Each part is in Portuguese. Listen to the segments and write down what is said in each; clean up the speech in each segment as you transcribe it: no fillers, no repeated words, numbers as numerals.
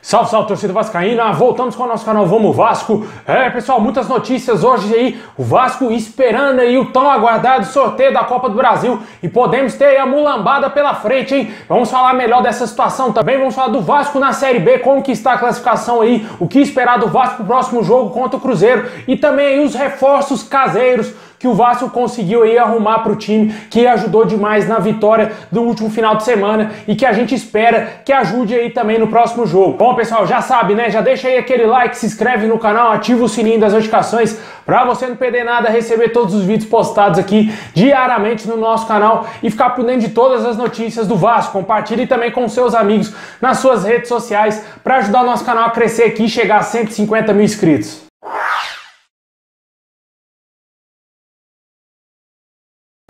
Salve, salve, torcida vascaína, voltamos com o nosso canal Vamos Vasco. Pessoal, muitas notícias hoje aí, o Vasco esperando aí o tão aguardado sorteio da Copa do Brasil e podemos ter aí a mulambada pela frente, hein? Vamos falar melhor dessa situação também, vamos falar do Vasco na Série B, como que está a classificação aí, o que esperar do Vasco pro próximo jogo contra o Cruzeiro e também aí os reforços caseiros que o Vasco conseguiu aí arrumar para o time, que ajudou demais na vitória do último final de semana e que a gente espera que ajude aí também no próximo jogo. Bom, pessoal, já sabe, né? Já deixa aí aquele like, se inscreve no canal, ativa o sininho das notificações para você não perder nada, receber todos os vídeos postados aqui diariamente no nosso canal e ficar por dentro de todas as notícias do Vasco. Compartilhe também com seus amigos nas suas redes sociais para ajudar o nosso canal a crescer aqui e chegar a 150 mil inscritos.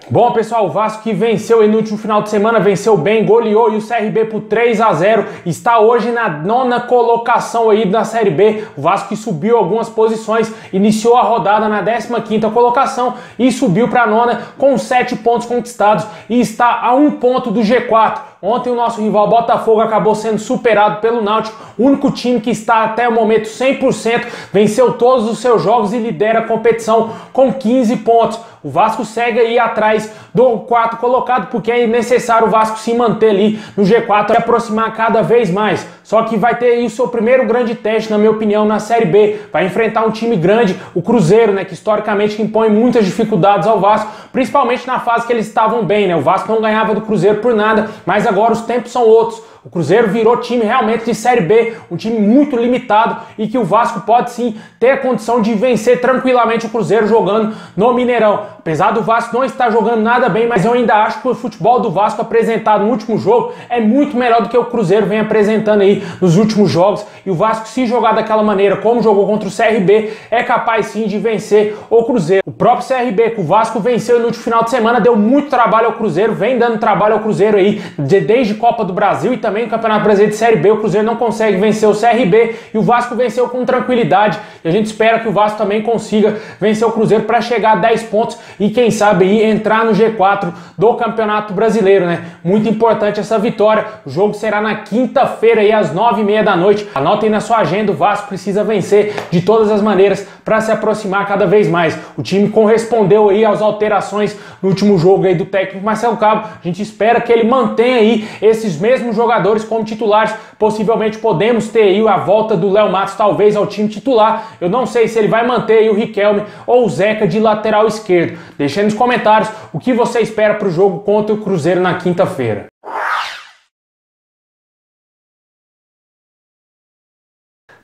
Bom, pessoal, o Vasco que venceu aí no último final de semana, venceu bem, goleou e o CRB por 3-0, está hoje na 9ª colocação aí da Série B. O Vasco que subiu algumas posições, iniciou a rodada na 15ª colocação e subiu para a 9ª com 7 pontos conquistados e está a 1 ponto do G4. Ontem o nosso rival Botafogo acabou sendo superado pelo Náutico, o único time que está até o momento 100%, venceu todos os seus jogos e lidera a competição com 15 pontos. O Vasco segue aí atrás do quarto colocado, porque é necessário o Vasco se manter ali no G4 e aproximar cada vez mais. Só que vai ter aí o seu primeiro grande teste, na minha opinião, na Série B. Vai enfrentar um time grande, o Cruzeiro, né, que historicamente impõe muitas dificuldades ao Vasco, principalmente na fase que eles estavam bem, né? O Vasco não ganhava do Cruzeiro por nada, mas agora os tempos são outros. O Cruzeiro virou time realmente de Série B, um time muito limitado e que o Vasco pode sim ter a condição de vencer tranquilamente o Cruzeiro jogando no Mineirão. Apesar do Vasco não estar jogando nada bem, mas eu ainda acho que o futebol do Vasco apresentado no último jogo é muito melhor do que o Cruzeiro vem apresentando aí nos últimos jogos. E o Vasco, se jogar daquela maneira como jogou contra o CRB, é capaz sim de vencer o Cruzeiro. O próprio CRB, que o Vasco venceu no último final de semana, deu muito trabalho ao Cruzeiro, vem dando trabalho ao Cruzeiro aí desde Copa do Brasil e também no Campeonato Brasileiro de Série B. O Cruzeiro não consegue vencer o CRB e o Vasco venceu com tranquilidade. E a gente espera que o Vasco também consiga vencer o Cruzeiro para chegar a 10 pontos e quem sabe aí entrar no G4 do Campeonato Brasileiro, né? Muito importante essa vitória. O jogo será na quinta-feira aí às 9h30 da noite. Anotem na sua agenda, o Vasco precisa vencer de todas as maneiras para se aproximar cada vez mais. O time correspondeu aí às alterações no último jogo aí do técnico Marcelo Cabo. A gente espera que ele mantenha aí esses mesmos jogadores como titulares. Possivelmente podemos ter aí a volta do Léo Matos talvez ao time titular. Eu não sei se ele vai manter aí o Riquelme ou o Zeca de lateral esquerdo. Deixe aí nos comentários o que você espera para o jogo contra o Cruzeiro na quinta-feira.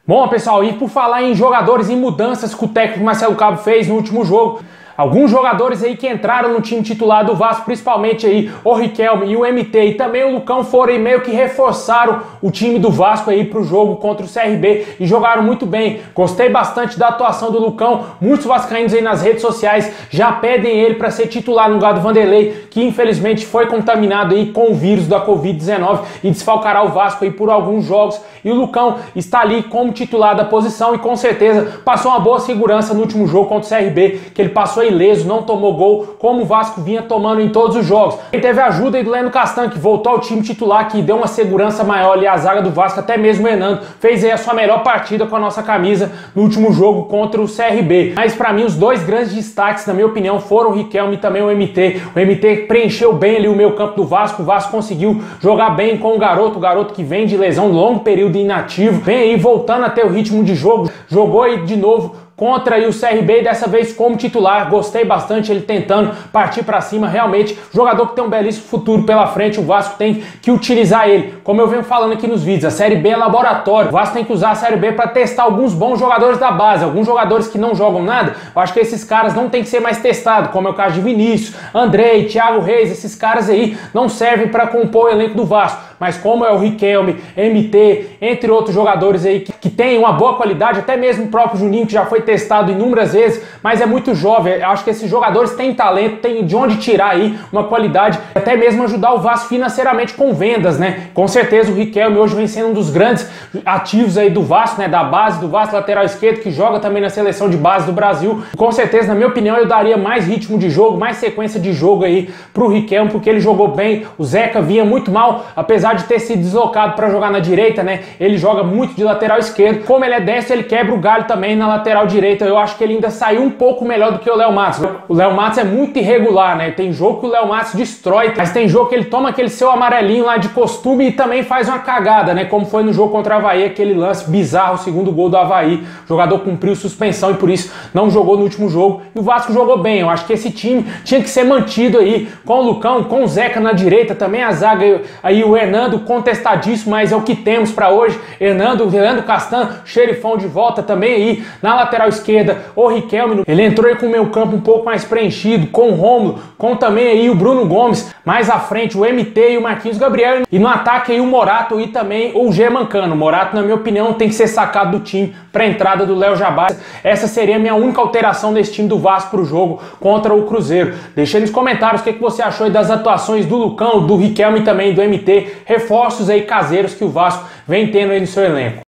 Bom, pessoal, e por falar em jogadores e mudanças que o técnico Marcelo Cabo fez no último jogo, alguns jogadores aí que entraram no time titular do Vasco, principalmente aí o Riquelme e o MT e também o Lucão foram aí meio que reforçaram o time do Vasco aí pro jogo contra o CRB e jogaram muito bem. Gostei bastante da atuação do Lucão. Muitos vascaínos aí nas redes sociais já pedem ele para ser titular no lugar do Vanderlei, que infelizmente foi contaminado aí com o vírus da Covid-19 e desfalcará o Vasco aí por alguns jogos. E o Lucão está ali como titular da posição e com certeza passou uma boa segurança no último jogo contra o CRB, que ele passou ileso, não tomou gol, como o Vasco vinha tomando em todos os jogos. Ele teve a ajuda aí do Leno Castan, que voltou ao time titular, que deu uma segurança maior ali à zaga do Vasco, até mesmo o Renan fez aí a sua melhor partida com a nossa camisa no último jogo contra o CRB. Mas para mim os dois grandes destaques, na minha opinião, foram o Riquelme e também o MT. O MT preencheu bem ali o meio campo do Vasco, o Vasco conseguiu jogar bem com o garoto que vem de lesão, longo período inativo, vem aí voltando a ter o ritmo de jogo, jogou aí de novo contra aí o CRB e dessa vez como titular. Gostei bastante ele tentando partir para cima, realmente jogador que tem um belíssimo futuro pela frente. O Vasco tem que utilizar ele, como eu venho falando aqui nos vídeos, a Série B é laboratório. O Vasco tem que usar a Série B para testar alguns bons jogadores da base, alguns jogadores que não jogam nada. Eu acho que esses caras não tem que ser mais testados, como é o caso de Vinícius, Andrei, Thiago Reis. Esses caras aí não servem para compor o elenco do Vasco. Mas como é o Riquelme, MT, entre outros jogadores aí que tem uma boa qualidade, até mesmo o próprio Juninho, que já foi testado inúmeras vezes, mas é muito jovem. Eu acho que esses jogadores têm talento, têm de onde tirar aí uma qualidade, até mesmo ajudar o Vasco financeiramente com vendas, né? Com certeza o Riquelme hoje vem sendo um dos grandes ativos aí do Vasco, né? Da base do Vasco, lateral esquerdo, que joga também na seleção de base do Brasil. Com certeza, na minha opinião, eu daria mais ritmo de jogo, mais sequência de jogo aí pro Riquelme, porque ele jogou bem. O Zeca vinha muito mal, apesar apesar de ter sido deslocado para jogar na direita, né, ele joga muito de lateral esquerdo. Como ele é destro, ele quebra o galho também na lateral direita. Eu acho que ele ainda saiu um pouco melhor do que o Léo Matos. O Léo Matos é muito irregular, né? Tem jogo que o Léo Matos destrói, mas tem jogo que ele toma aquele seu amarelinho lá de costume e também faz uma cagada, né? Como foi no jogo contra o Avaí, aquele lance bizarro, o segundo gol do Avaí. O jogador cumpriu suspensão e por isso não jogou no último jogo. E o Vasco jogou bem. Eu acho que esse time tinha que ser mantido aí com o Lucão, com o Zeca na direita, também a zaga aí, o Hernando contestadíssimo, mas é o que temos para hoje. Hernando Castan, xerifão de volta também aí na lateral esquerda, o Riquelme. Ele entrou aí com o meio campo um pouco mais preenchido, com o Rômulo, com também aí o Bruno Gomes, mais à frente o MT e o Marquinhos Gabriel, e no ataque aí o Morato e também o Germancano. O Morato, na minha opinião, tem que ser sacado do time para a entrada do Léo Jabá. Essa seria a minha única alteração desse time do Vasco para o jogo contra o Cruzeiro. Deixa aí nos comentários o que você achou aí das atuações do Lucão, do Riquelme e também do MT, reforços aí caseiros que o Vasco vem tendo aí no seu elenco.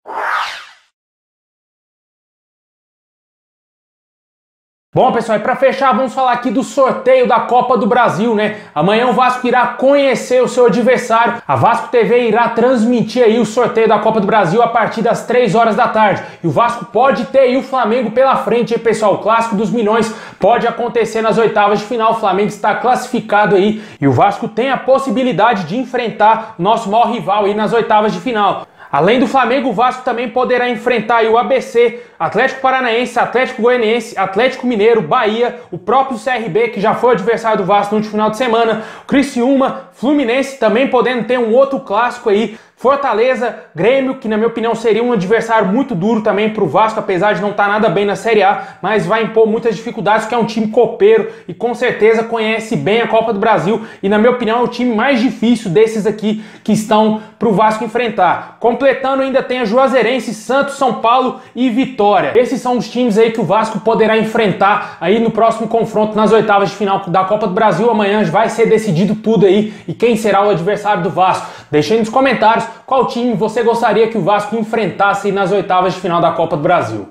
Bom, pessoal, e para fechar, vamos falar aqui do sorteio da Copa do Brasil, né? Amanhã o Vasco irá conhecer o seu adversário. A Vasco TV irá transmitir aí o sorteio da Copa do Brasil a partir das 3 horas da tarde. E o Vasco pode ter aí o Flamengo pela frente, hein, pessoal? O clássico dos milhões pode acontecer nas oitavas de final. O Flamengo está classificado aí e o Vasco tem a possibilidade de enfrentar o nosso maior rival aí nas oitavas de final. Além do Flamengo, o Vasco também poderá enfrentar aí o ABC, Atlético Paranaense, Atlético Goianiense, Atlético Mineiro, Bahia, o próprio CRB, que já foi adversário do Vasco no último final de semana, Criciúma, Fluminense, também podendo ter um outro clássico aí, Fortaleza, Grêmio, que na minha opinião seria um adversário muito duro também para o Vasco, apesar de não estar nada bem na Série A, mas vai impor muitas dificuldades, porque é um time copeiro e com certeza conhece bem a Copa do Brasil e na minha opinião é o time mais difícil desses aqui que estão para o Vasco enfrentar. Completando ainda tem a Juazeirense, Santos, São Paulo e Vitória. Esses são os times aí que o Vasco poderá enfrentar aí no próximo confronto nas oitavas de final da Copa do Brasil. Amanhã vai ser decidido tudo aí e quem será o adversário do Vasco. Deixem nos comentários qual time você gostaria que o Vasco enfrentasse nas oitavas de final da Copa do Brasil.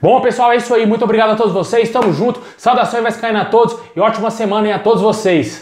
Bom, pessoal, é isso aí. Muito obrigado a todos vocês. Tamo junto. Saudações vascaínas a todos e ótima semana a todos vocês.